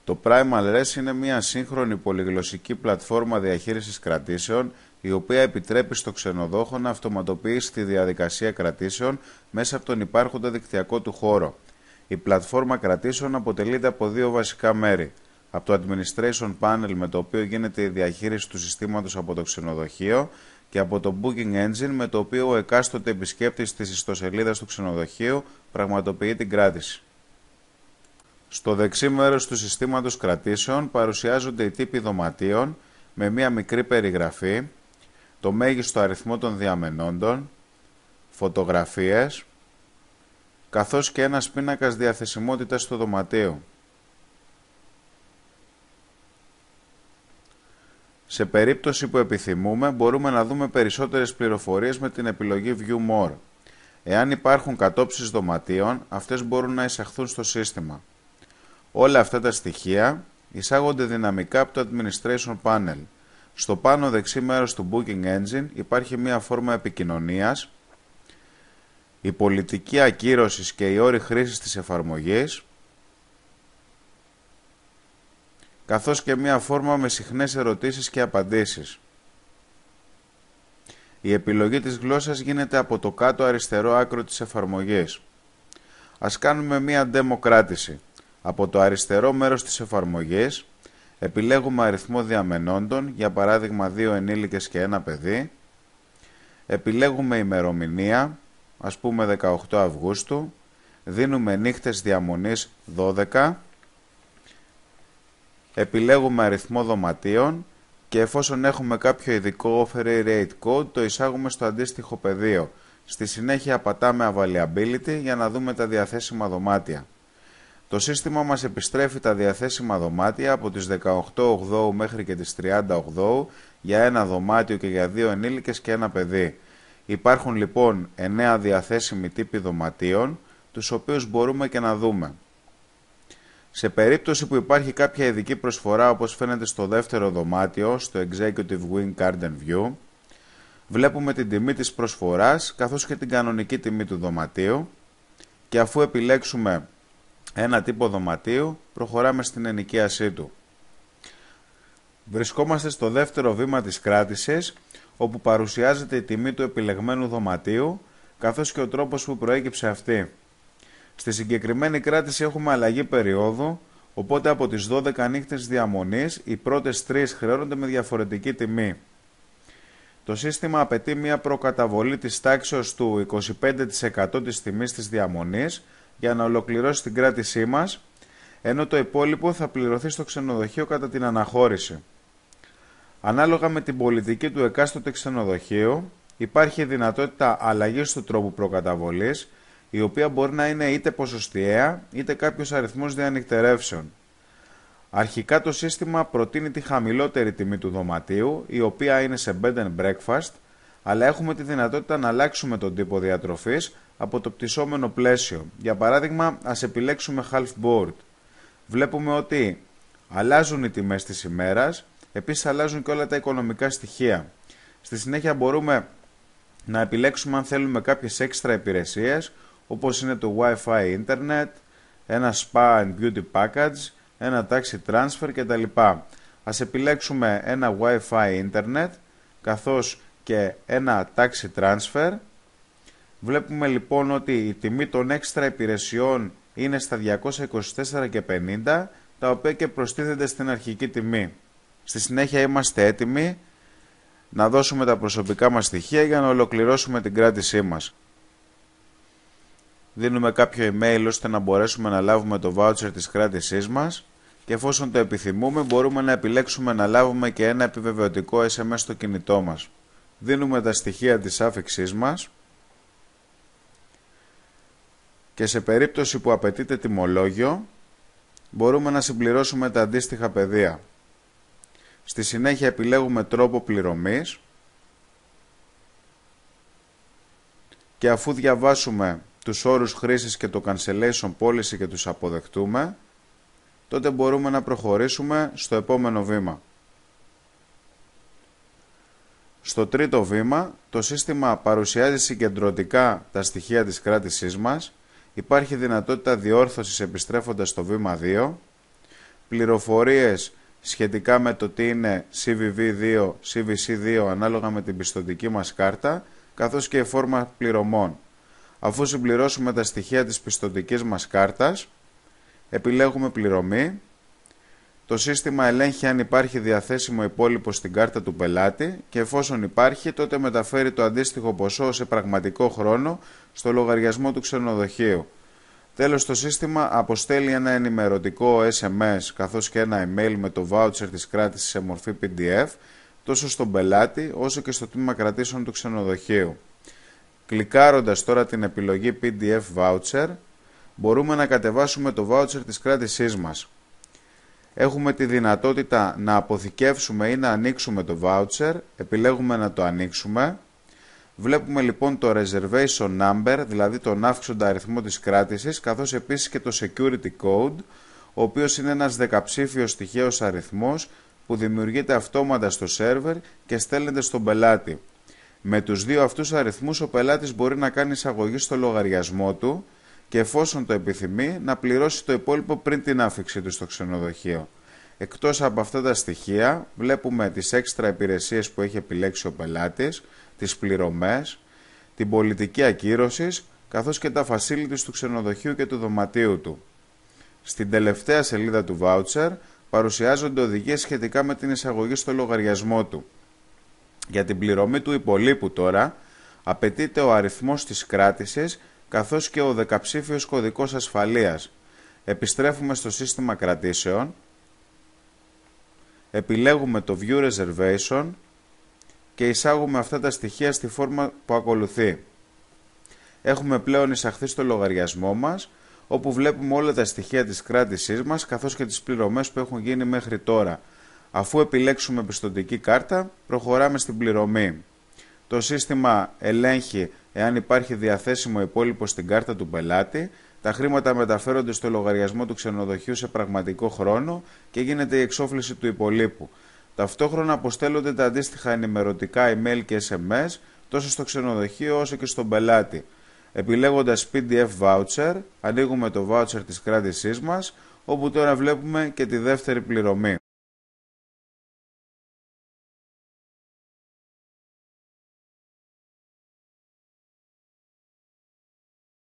Το Primal-Res είναι μια σύγχρονη πολυγλωσσική πλατφόρμα διαχείρισης κρατήσεων, η οποία επιτρέπει στο ξενοδόχο να αυτοματοποιήσει τη διαδικασία κρατήσεων μέσα από τον υπάρχοντα δικτυακό του χώρο. Η πλατφόρμα κρατήσεων αποτελείται από δύο βασικά μέρη. Από το Administration Panel, με το οποίο γίνεται η διαχείριση του συστήματος από το ξενοδοχείο, και από το Booking Engine, με το οποίο ο εκάστοτε επισκέπτης της ιστοσελίδας του ξενοδοχείου πραγματοποιεί την κράτηση. Στο δεξί μέρος του συστήματος κρατήσεων παρουσιάζονται οι τύποι δωματίων με μία μικρή περιγραφή, το μέγιστο αριθμό των διαμενόντων, φωτογραφίες, καθώς και ένας πίνακας διαθεσιμότητας του δωματίου. Σε περίπτωση που επιθυμούμε, μπορούμε να δούμε περισσότερες πληροφορίες με την επιλογή View More. Εάν υπάρχουν κατόψεις δωματίων, αυτές μπορούν να εισαχθούν στο σύστημα. Όλα αυτά τα στοιχεία εισάγονται δυναμικά από το Administration Panel. Στο πάνω δεξί μέρος του Booking Engine υπάρχει μία φόρμα επικοινωνίας, η πολιτική ακύρωσης και οι όροι χρήσης της εφαρμογής, καθώς και μία φόρμα με συχνές ερωτήσεις και απαντήσεις. Η επιλογή της γλώσσας γίνεται από το κάτω αριστερό άκρο της εφαρμογής. Ας κάνουμε μία demo κράτηση. Από το αριστερό μέρος της εφαρμογής επιλέγουμε αριθμό διαμενόντων, για παράδειγμα 2 ενήλικες και 1 παιδί. Επιλέγουμε ημερομηνία, ας πούμε 18 Αυγούστου. Δίνουμε νύχτες διαμονής 12. Επιλέγουμε αριθμό δωματίων και εφόσον έχουμε κάποιο ειδικό offer rate code, το εισάγουμε στο αντίστοιχο πεδίο. Στη συνέχεια πατάμε Availability για να δούμε τα διαθέσιμα δωμάτια. Το σύστημα μας επιστρέφει τα διαθέσιμα δωμάτια από τις 18/8 μέχρι και τις 30/8 για ένα δωμάτιο και για 2 ενήλικες και 1 παιδί. Υπάρχουν λοιπόν 9 διαθέσιμοι τύποι δωματίων, τους οποίους μπορούμε και να δούμε. Σε περίπτωση που υπάρχει κάποια ειδική προσφορά, όπως φαίνεται στο δεύτερο δωμάτιο, στο Executive Wing Garden View, βλέπουμε την τιμή της προσφοράς καθώς και την κανονική τιμή του δωματίου και αφού επιλέξουμε ένα τύπο δωματίου, προχωράμε στην ενοικίασή του. Βρισκόμαστε στο δεύτερο βήμα της κράτησης, όπου παρουσιάζεται η τιμή του επιλεγμένου δωματίου, καθώς και ο τρόπος που προέκυψε αυτή. Στη συγκεκριμένη κράτηση έχουμε αλλαγή περίοδου, οπότε από τις 12 νύχτες διαμονής, οι πρώτες 3 χρεώνονται με διαφορετική τιμή. Το σύστημα απαιτεί μια προκαταβολή της τάξεως του 25% της τιμής της διαμονής για να ολοκληρώσει την κράτησή μας, ενώ το υπόλοιπο θα πληρωθεί στο ξενοδοχείο κατά την αναχώρηση. Ανάλογα με την πολιτική του εκάστοτε ξενοδοχείου, υπάρχει δυνατότητα αλλαγής του τρόπου προκαταβολής, η οποία μπορεί να είναι είτε ποσοστιαία, είτε κάποιος αριθμός διανυκτερεύσεων. Αρχικά το σύστημα προτείνει τη χαμηλότερη τιμή του δωματίου, η οποία είναι σε bed and breakfast, αλλά έχουμε τη δυνατότητα να αλλάξουμε τον τύπο διατροφής από το πτυσσόμενο πλαίσιο. Για παράδειγμα, ας επιλέξουμε half board. Βλέπουμε ότι αλλάζουν οι τιμές της ημέρας, επίσης αλλάζουν και όλα τα οικονομικά στοιχεία. Στη συνέχεια μπορούμε να επιλέξουμε αν θέλουμε κάποιες έξτρα υπηρεσίες, όπως είναι το Wi-Fi Internet, ένα Spa and Beauty Package, ένα Taxi Transfer κτλ. Ας επιλέξουμε ένα Wi-Fi Internet, καθώς και ένα Taxi Transfer. Βλέπουμε λοιπόν ότι η τιμή των έξτρα υπηρεσιών είναι στα 224,50, τα οποία και προστίθενται στην αρχική τιμή. Στη συνέχεια είμαστε έτοιμοι να δώσουμε τα προσωπικά μας στοιχεία για να ολοκληρώσουμε την κράτησή μας. Δίνουμε κάποιο email ώστε να μπορέσουμε να λάβουμε το voucher της κράτησής μας και εφόσον το επιθυμούμε μπορούμε να επιλέξουμε να λάβουμε και ένα επιβεβαιωτικό SMS στο κινητό μας. Δίνουμε τα στοιχεία της άφιξής μας και σε περίπτωση που απαιτείται τιμολόγιο μπορούμε να συμπληρώσουμε τα αντίστοιχα πεδία. Στη συνέχεια επιλέγουμε τρόπο πληρωμής και αφού διαβάσουμε τους όρους χρήσης και το cancellation policy και τους αποδεχτούμε, τότε μπορούμε να προχωρήσουμε στο επόμενο βήμα. Στο τρίτο βήμα, το σύστημα παρουσιάζει συγκεντρωτικά τα στοιχεία της κράτησής μας, υπάρχει δυνατότητα διόρθωσης επιστρέφοντας στο βήμα 2, πληροφορίες σχετικά με το τι είναι CVV2, CVC2 ανάλογα με την πιστωτική μας κάρτα, καθώς και η φόρμα πληρωμών. Αφού συμπληρώσουμε τα στοιχεία της πιστωτικής μας κάρτας, επιλέγουμε πληρωμή. Το σύστημα ελέγχει αν υπάρχει διαθέσιμο υπόλοιπο στην κάρτα του πελάτη και εφόσον υπάρχει, τότε μεταφέρει το αντίστοιχο ποσό σε πραγματικό χρόνο στο λογαριασμό του ξενοδοχείου. Τέλος, το σύστημα αποστέλει ένα ενημερωτικό SMS καθώς και ένα email με το voucher της κράτησης σε μορφή PDF τόσο στον πελάτη όσο και στο τμήμα κρατήσεων του ξενοδοχείου. Κλικάροντας τώρα την επιλογή PDF Voucher, μπορούμε να κατεβάσουμε το voucher της κράτησής μας. Έχουμε τη δυνατότητα να αποθηκεύσουμε ή να ανοίξουμε το voucher, επιλέγουμε να το ανοίξουμε. Βλέπουμε λοιπόν το Reservation Number, δηλαδή τον αύξοντα αριθμό της κράτησης, καθώς επίσης και το Security Code, ο οποίος είναι ένας δεκαψήφιος τυχαίος αριθμός που δημιουργείται αυτόματα στο σερβερ και στέλνεται στον πελάτη. Με τους δύο αυτούς αριθμούς ο πελάτης μπορεί να κάνει εισαγωγή στο λογαριασμό του και εφόσον το επιθυμεί να πληρώσει το υπόλοιπο πριν την άφηξή του στο ξενοδοχείο. Εκτός από αυτά τα στοιχεία βλέπουμε τις έξτρα υπηρεσίες που έχει επιλέξει ο πελάτης, τις πληρωμές, την πολιτική ακύρωσης καθώς και τα facilities του ξενοδοχείου και του δωματίου του. Στην τελευταία σελίδα του voucher παρουσιάζονται οδηγίες σχετικά με την εισαγωγή στο λογαριασμό του. Για την πληρωμή του υπολείπου τώρα απαιτείται ο αριθμός της κράτησης καθώς και ο δεκαψήφιος κωδικός ασφαλείας. Επιστρέφουμε στο σύστημα κρατήσεων, επιλέγουμε το View Reservation και εισάγουμε αυτά τα στοιχεία στη φόρμα που ακολουθεί. Έχουμε πλέον εισαχθεί στο λογαριασμό μας, όπου βλέπουμε όλα τα στοιχεία της κράτησής μας καθώς και τις πληρωμές που έχουν γίνει μέχρι τώρα. Αφού επιλέξουμε πιστωτική κάρτα, προχωράμε στην πληρωμή. Το σύστημα ελέγχει εάν υπάρχει διαθέσιμο υπόλοιπο στην κάρτα του πελάτη, τα χρήματα μεταφέρονται στο λογαριασμό του ξενοδοχείου σε πραγματικό χρόνο και γίνεται η εξόφληση του υπολείπου. Ταυτόχρονα αποστέλλονται τα αντίστοιχα ενημερωτικά email και SMS τόσο στο ξενοδοχείο όσο και στον πελάτη. Επιλέγοντας PDF Voucher, ανοίγουμε το voucher της κράτησής μας, όπου τώρα βλέπουμε και τη δεύτερη πληρωμή.